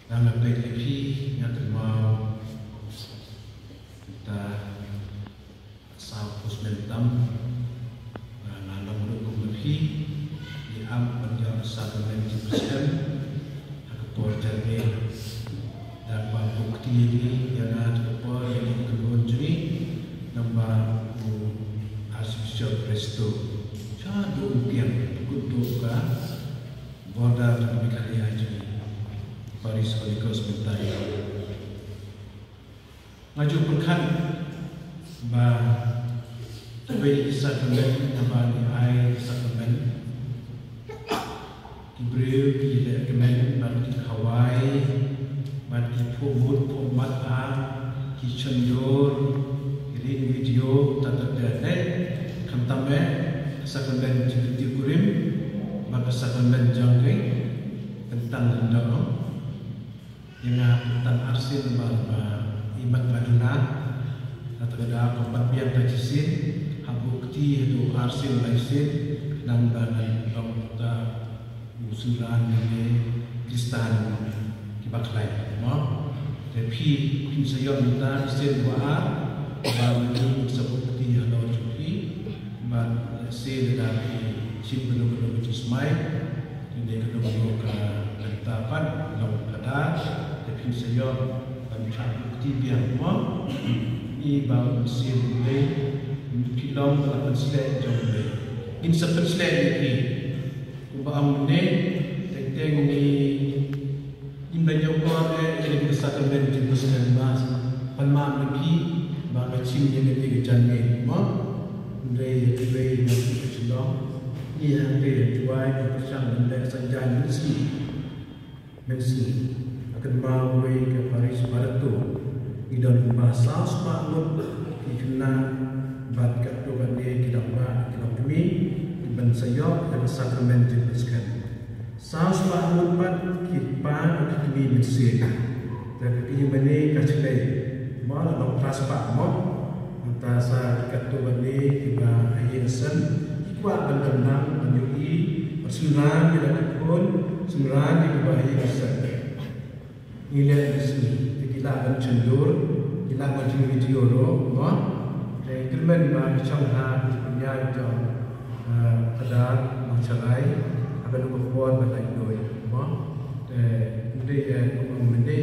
Nama PDP yang termau kita sahabat mentam nama mendukung lebih di menjadi satu lagi presiden ketua jadi dan bukti ini yang ada ketua yang kedua jadi nama Archbishop Presto jadu upian kudu ka border dan kali aja Paris Holy sebentar ngaju perkan ba sebagai sakramen nama di air sakramen Ibril di kemen bagi Hawaii bagi pemut pemat a kicendur ini video tata dene kantame sakramen jadi kurim maka sakramen jangkai tentang hendaknya yang tentang arsin imat maduna atau ada kompat biang tajisin habukti itu arsin laisin dan badan kita usulan ini Kristen kibaklai no tapi kinsayon kita isin buat baru sebukti halau cuti ban se dari sim benar-benar jismai ini kedua ketapan lalu kada tapi saya bukti biar mau ini baru mesin mulai kilom dalam selai jauh mulai ini seperti selai ini kubah mulai tentang ini imbanyak orang yang bersatu dan jelaskan bahas palmam lagi bahawa cim yang lebih jangan mau mulai nanti kecilom ini yang dia bersama dengan sanjang Messi akan bawa ke Paris Barat tu dalam bahasa Spanyol kita bat kat tu kan dia kita buat kita demi ban sayap dan sakramen jelaskan saus Spanyol bat kita demi Messi dan ini mana kacilai malah nak transpak mau antara sa kat tu kan dia kita ayatsan kuat dan tenang menyukai persembahan tidak pun sembilan dibahagi besar. Nilai resmi kita akan cendur, kita akan video lo, no? Dan kerana bagi cangha punya jam ada masalah, akan berbuat banyak doi, no? Dan ini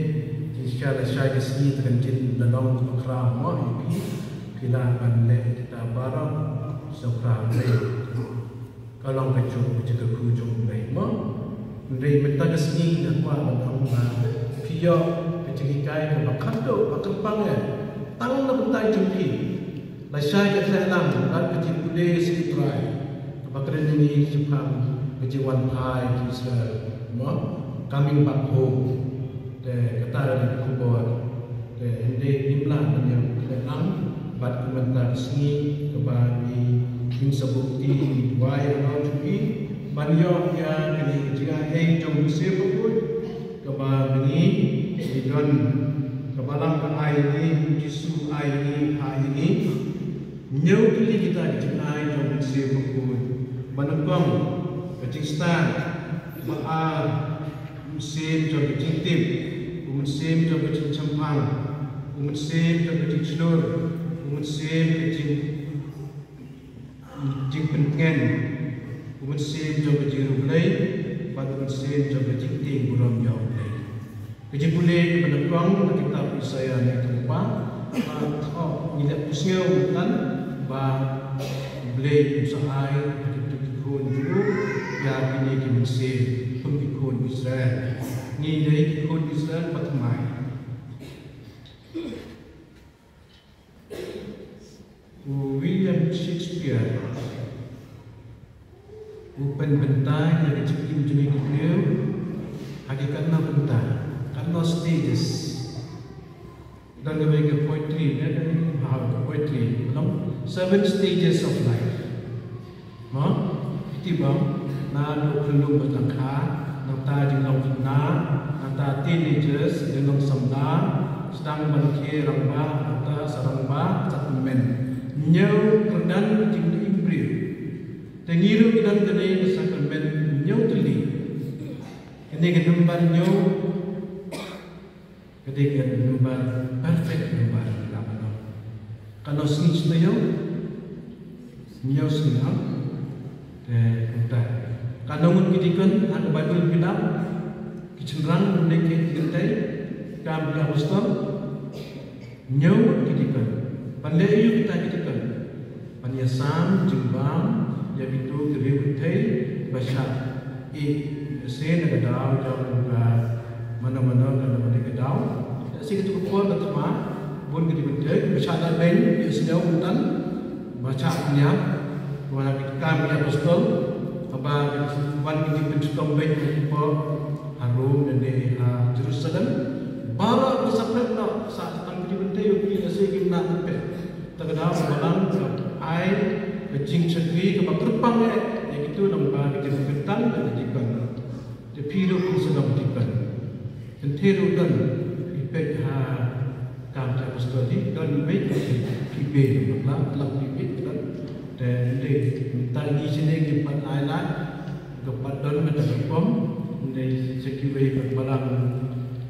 jika saya kesini terkait dalam program mo ini kita akan lihat kita barang program ini kalau kacau juga kujung baik mo. Dari mentang kesini dan kuat mentang pihak kecerikai ke bakando bakal tang na bentai jumpi lasai ke dalam dan kecil pulih sekitrai bakal ini Jepang kejiwan pai di Israel coming back home de kata dari kubur de ende imla yang dalam bat mentang kesini kembali insabukti wai atau jumpi Banyak yang ini jika jom sebut kebal ini dan kebalang air ini jisu air ini nyau kali kita jika jom sebut menempang Pakistan maal musim jom jintip musim jom cincang musim jom cinclur musim jingpengen Musim jom berjiru belai, pada musim jom berjinting buram jauh belai. Kerja boleh menempang kita saya naik tempat, nilai pusnya bukan bah belai usaha kita ikut dulu, yang ini kita musim pengikut Israel. Ni dari ikut Israel pertama. William Shakespeare bukan bentai yang diciptakan jenis beliau hakikatnya bentai karena stages dan lebih poetry dan poetry 7 stages of life itu bang na belum berlangka nata jenglau na nata teenagers jenglau samda sedang berkir ramba nata saramba sakmen nyau kerdan jenglau Ibril Tengiru kita kena sakramen nyau teli. Ini kenemban nyau ketika number perfect number kita mana. Kalau sini saja, sini senang, kita. Kalau mungkin kita ada Bible bilang, kecenderungan mereka kita kami Apostol, nyawa kita, pandai kita kita, panyasam jembam, yang itu kerja bahasa, saya nak tahu jauh mana-mana kalau mereka tahu, saya itu kuat atau apa, pun kita betul, bahasa lain dia sejauh hutan, baca punya, mana kami Apostol, apa wan kita pencuci baik apa harum dan di Jerusalem, baru bersabar nak saat datang kita betul, kita saya kita nak apa, terkadang malam air kecing cekri kebab terbang yang itu nampak kita berketan dan dikan, terpiru pun sedang dikan. Tentu dan ipek kami Apostol ini dan baik ipek maklum telah ipek dan tadi sini kita ayat kepada don mendapat dari sekian berbalang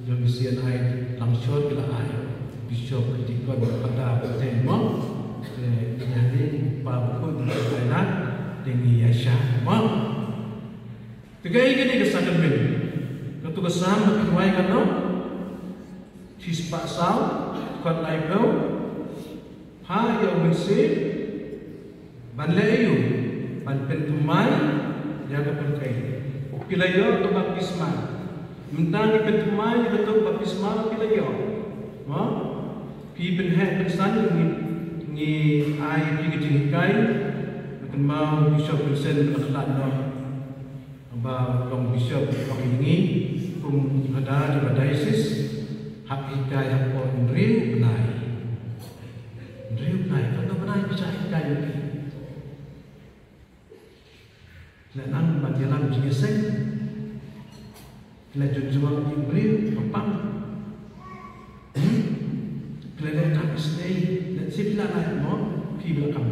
yang bisian ayat langsung ke ayat bishop ketika berkata bertemu jadi pabukun ayat dengan Yesha tiga ini kesaksian beliau. Ketua kesam berkuai kalau sispak sal kuat laibau, ha yang bersih, banlayu, ban pentumai yang berkai. Pilayo atau baptisma, mentang pentumai atau baptisma pilayo, pi penhen pensan ni air pi kecingkai, akan mau bishop bersen berkelan Aba long bishop ini kum ada di diocese hak hikai hak pon riu benai kalau benai bisa hikai lenang bagian jigesek kena jujur riu papang kena kapis nei dan sipla lai mo pi belakang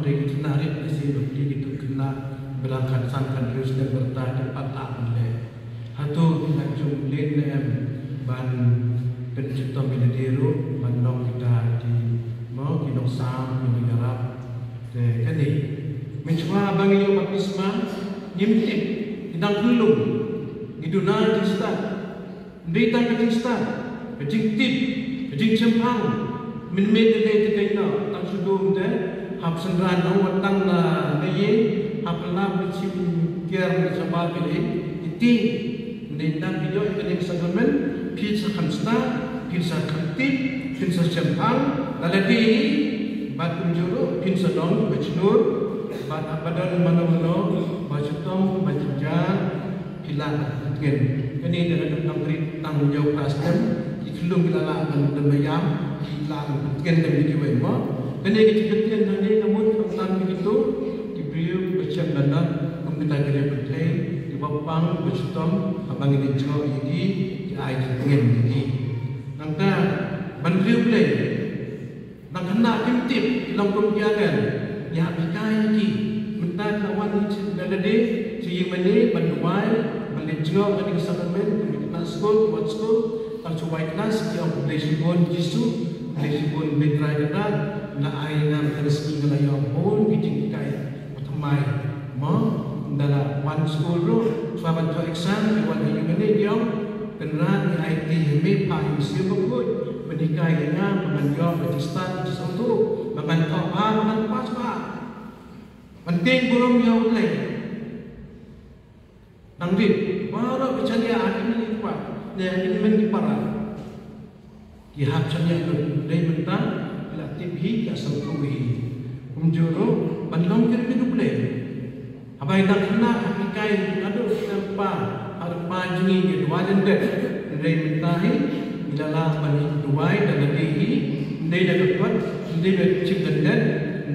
dari kenarit isi bukti itu kena berangkat sangkan terus dan bertahan tempat oleh hatu nak jumlin ban pencipta minadiru bandong kita di mau kita sam kita garap kini mencoba bagi yo baptisma nyimtip idang kulung iduna jista ndita kejista kejingtip kejing cempang min medele tekaina tang sudum de hab sendran awat tang na naye apabila mencip kiar bersama pilih itu nendang video yang segmen pizza kansta pizza kanti pizza cempang lalu batu juru pizza dong bacnur bat abadan mana-mana baju tong baju jar hilang mungkin ini dengan negeri tanggung jawab custom iklum kilala dan bayam hilang mungkin dari video ini ini kecil-kecil nanti namun tentang begitu beliau macam mana kita kena bertai di bawah berjutam abang ini jauh ini di air dengan ini. Nangka beliau boleh, nangka nak kimtip dalam kemudian ya bikai ini mentah lawan ini berada di mana banduai balik jauh dari kesabaran kita sekolah buat sekolah tak cuba kelas yang boleh sibun jisu boleh sibun betrai kita nak air nam terus tinggal yang pun bikai mai mo dalam one school ro selamat to exam di one ini dia kenal IT hemi pai siapa pun berikai dengan menganjur register sesuatu mengantar mengantar pas penting belum jauh lagi nanti baru bercanda ini kuat yang ini mendiparah dihap canda dari mentang latih hi asal kuwi Umjuro, bandong kiri hidup le. Apa yang tak kena hakikai aduh tanpa harpa jengi ke dua jendek. Dari mentahi ilalah bani duai dan lehi. Dari dah kuat, dari dah cip jendek,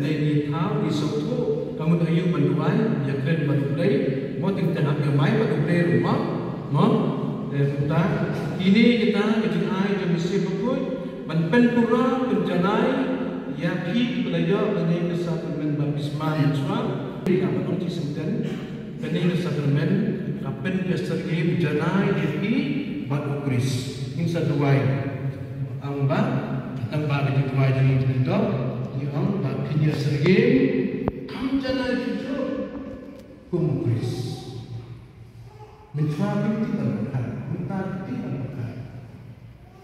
dari tahu di soto. Kamu ayu banduai, ya keren bandulai. Mau tinggal hak yang baik bandulai rumah, mau. Dan kita ini kita kejengai jemisi pukul, banpen pura penjanai. Ya pi belajar dengan kesatuan baptisma Yesus di dalam Kristen dengan kesatuan kapan kesergi berjanai di batu Kris. Ini seduai ang ba ang ba di tuai di itu yang ba pinya sergi am jana itu kumkris mencapai tidak berkah mencapai tidak berkah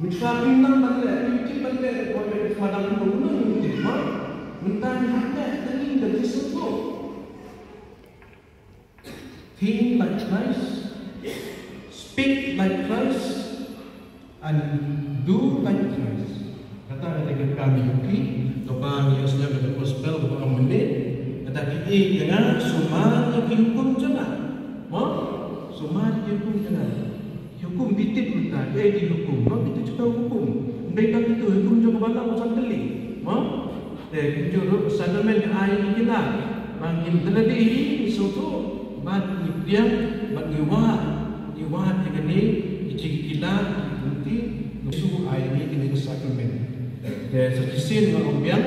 mencapai nang balik itu balik boleh madam pun itu mah mencapai hanya tadi dari situ think like Christ, speak like Christ, and do like Christ. Kata ketika kami pergi, kami yang sedang berdoa gospel beberapa menit, kata kita jangan semua hukum jangan, semua hukum jangan. Hukum bitip kita, dihukum, kita juga hukum. Mereka itu hukum juga balang usang kali, kita settlement air kita, makin terlebih suatu. Mat nipiang mat niwa tegani ikikila nanti nusu aini kini sakramen de sakisin ma ombiang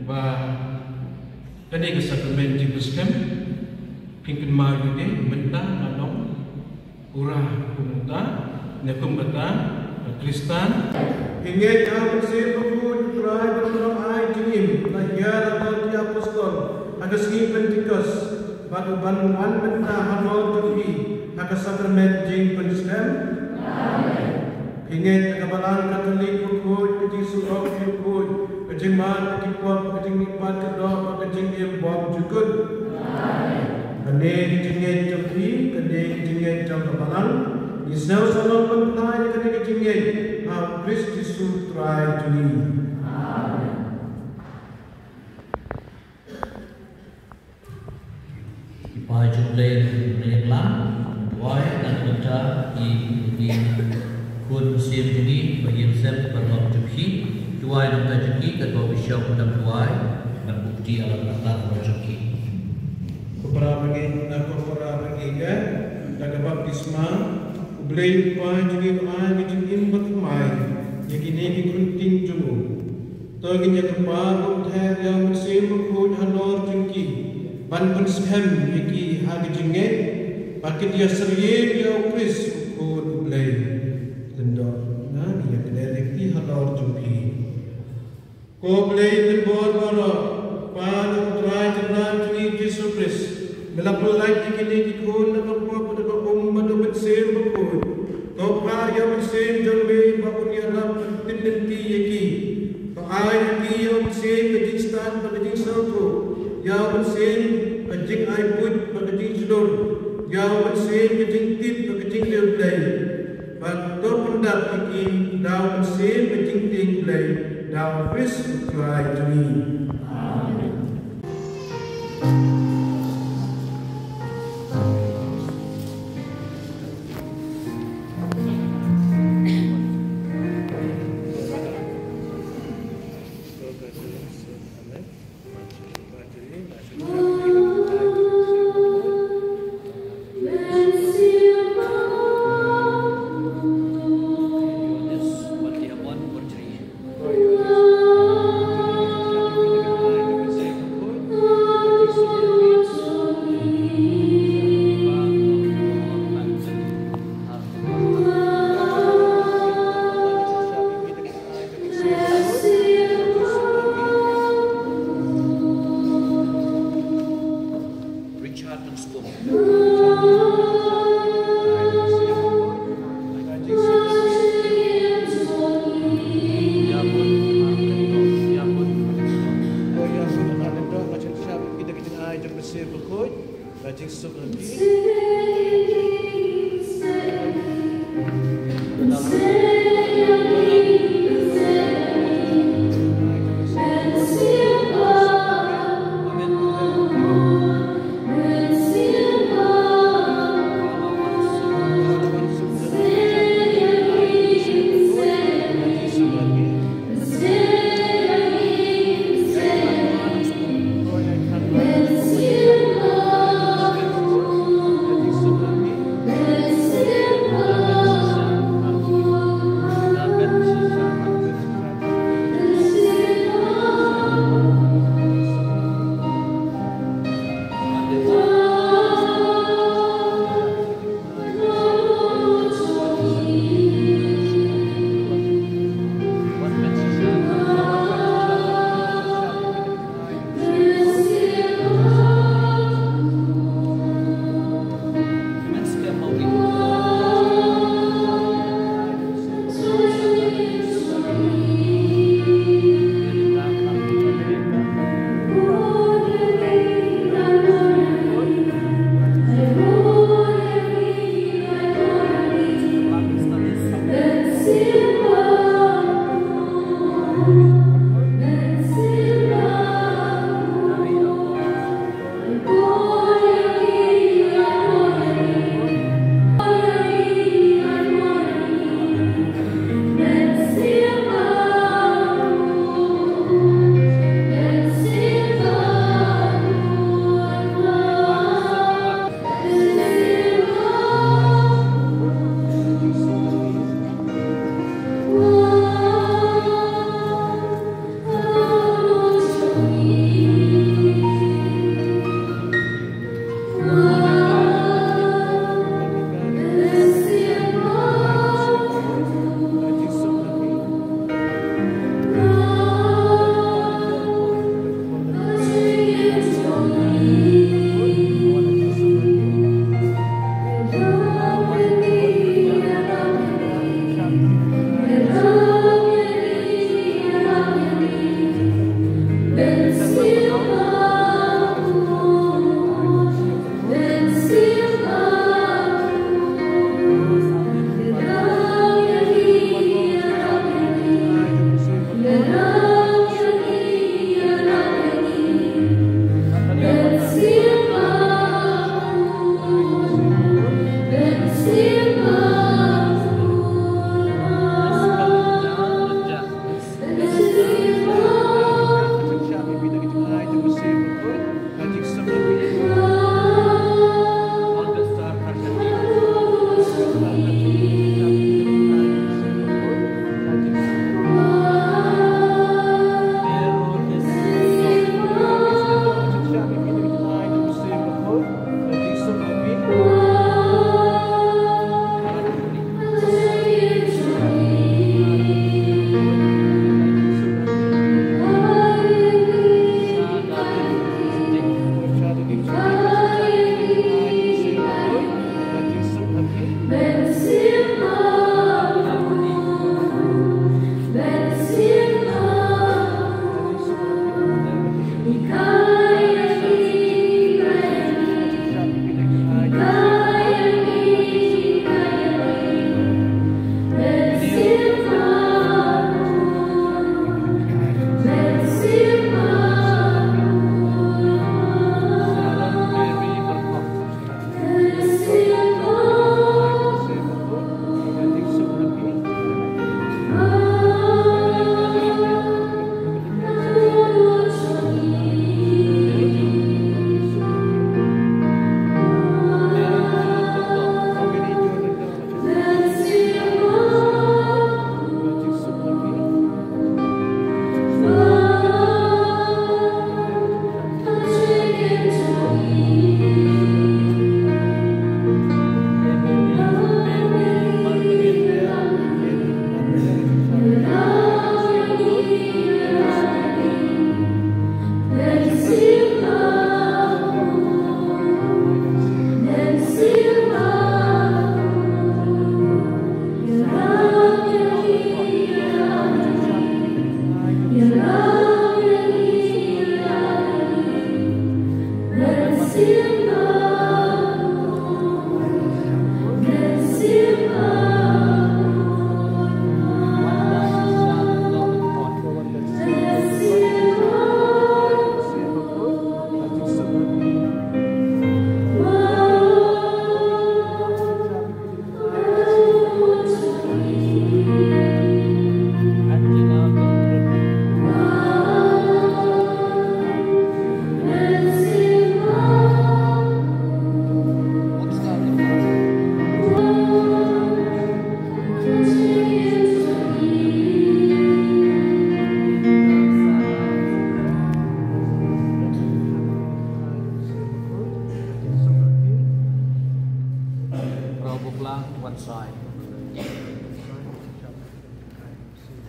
ba kani ke sakramen jibuskem pingkin magude menta anong ura kumuta nekum bata Kristan inget ang sipun try berdoa ai jinim lahir dari apostol ada segi Pentekost baru bantuan benda hanol tuhi haka sakramen jing Kristen. Amen. Ingat kebalan Katolik ukut kecing surau ukut kecing mat kipot kecing nipat kedok kecing imbom jukut. Amen. Kene kecingnya tuhi kene kecingnya jam kebalan isnau salon pentai kene kecingnya Kristus sutrai juni. Amen. Jumlah menyelam, buai dan baca di kun musim ini bagi Yusuf berlaku cuci, buai dan baca cuci kedua bisau dan buai dan bukti alat kata cuci. Kepada bagi kan, dan baptisma, ubelai buai cuci buai cuci imbat mai, yang ini dikunting jumbo. Toginya kepada hotel yang musim berkut hanor cuci. Ban pensem iki hagi jinge pakai dia serius dia upris ukut ulai tendor na dia direkti halor jumpi ko ulai tembor boro pan utrai jenam jini Yesus Kristus melapul lagi kini ikut nak apa pada umat bersem berkut to pa ya bersem jombe bakun ya lam tinti iki to ai iki yo bersem kejistan pada sautu ya bersem kecing air put kecing sedor ya bersem kecing tip kecing leblai bakto pendak iki daun bersem kecing ting blai daun fris tuai juni. Amen.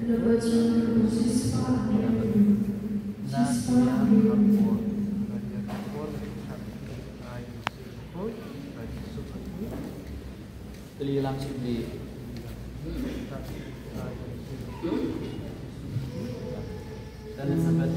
Beli langsung di dan sampai